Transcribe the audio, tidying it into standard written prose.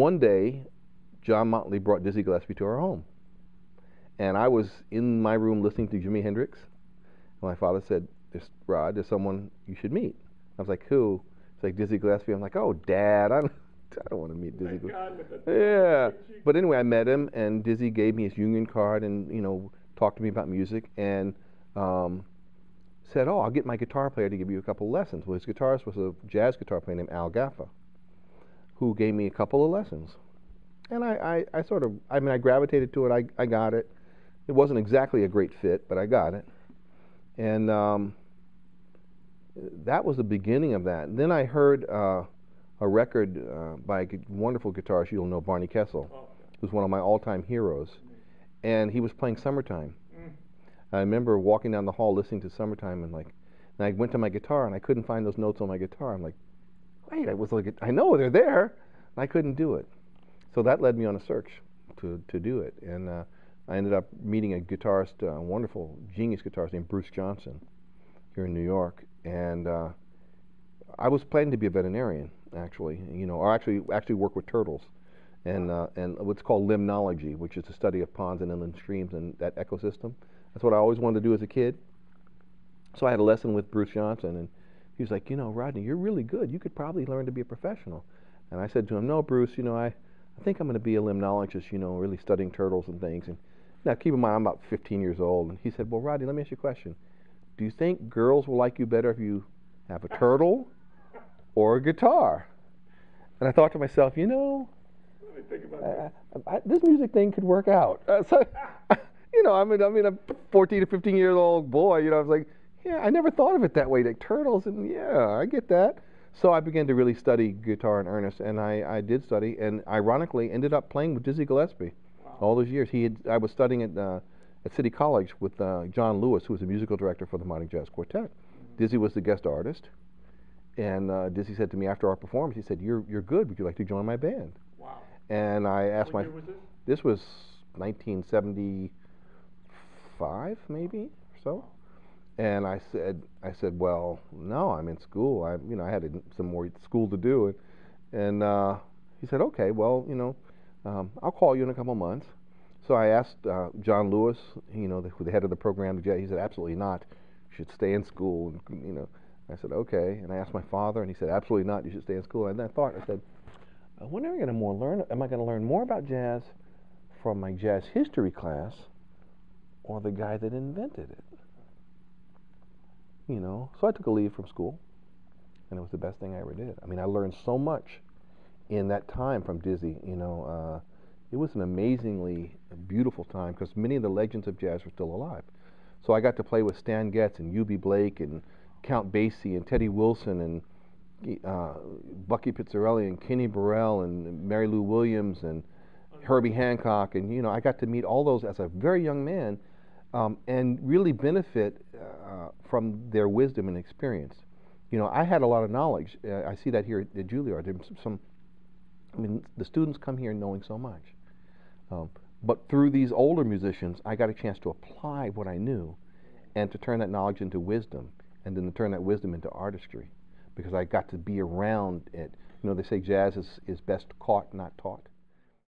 one day, John Motley brought Dizzy Gillespie to our home. And I was in my room listening to Jimi Hendrix. And my father said, Rod, there's someone you should meet. I was like, who? It's like Dizzy Gillespie. I'm like, oh, Dad, I don't want to meet Dizzy Gillespie. Yeah. But anyway, I met him, and Dizzy gave me his union card and, talked to me about music and said, oh, I'll get my guitar player to give you a couple lessons. Well, his guitarist was a jazz guitar player named Al Gaffa, who gave me a couple of lessons. And I gravitated to it. I got it. It wasn't exactly a great fit, but I got it. And that was the beginning of that. And then I heard a record by a wonderful guitarist you'll know, Barney Kessel, who's one of my all-time heroes. And he was playing Summertime. I remember walking down the hall listening to Summertime, and I went to my guitar, and I couldn't find those notes on my guitar. I'm like, wait, I know they're there, and I couldn't do it. So that led me on a search to do it. And I ended up meeting a guitarist, a wonderful, genius guitarist named Bruce Johnson here in New York. And I was planning to be a veterinarian, actually, or actually work with turtles. And what's called limnology, which is the study of ponds and inland streams and that ecosystem. That's what I always wanted to do as a kid. So I had a lesson with Bruce Johnson, and he was like, Rodney, you're really good. You could probably learn to be a professional. And I said to him, no, Bruce, I think I'm going to be a limnologist, really studying turtles and things. And now, keep in mind, I'm about 15 years old. And he said, well, Rodney, let me ask you a question. Do you think girls will like you better if you have a turtle or a guitar? And I thought to myself, let me think about this music thing could work out. So, I mean, a 14 to 15-year-old boy, I was like, yeah, I never thought of it that way, like turtles, and yeah, I get that. So I began to really study guitar in earnest, and I did study, and ironically ended up playing with Dizzy Gillespie all those years. I was studying at City College with John Lewis, who was the musical director for the Modern Jazz Quartet. Dizzy was the guest artist, and Dizzy said to me after our performance, he said, "You're good. Would you like to join my band?" Wow. And I asked What year was this? This was 1975, maybe or so. And I said, well, no, I'm in school. I had some more school to do. And he said, okay, well, I'll call you in a couple months. So I asked John Lewis, the head of the program. He said, absolutely not. You should stay in school. And, I said, okay. And I asked my father, and he said, absolutely not. You should stay in school. And I said, when am I going to learn? Am I going to learn more about jazz from my jazz history class, or the guy that invented it? So I took a leave from school, and it was the best thing I ever did. I mean, I learned so much in that time from Dizzy. It was an amazingly beautiful time because many of the legends of jazz were still alive. So I got to play with Stan Getz and Eubie Blake and Count Basie and Teddy Wilson and Bucky Pizzarelli and Kenny Burrell and Mary Lou Williams and Herbie Hancock, and I got to meet all those as a very young man. And really benefit from their wisdom and experience. I had a lot of knowledge. I see that here at Juilliard. The students come here knowing so much. But through these older musicians, I got a chance to apply what I knew and to turn that knowledge into wisdom, and then to turn that wisdom into artistry, because I got to be around it. They say jazz is best caught, not taught.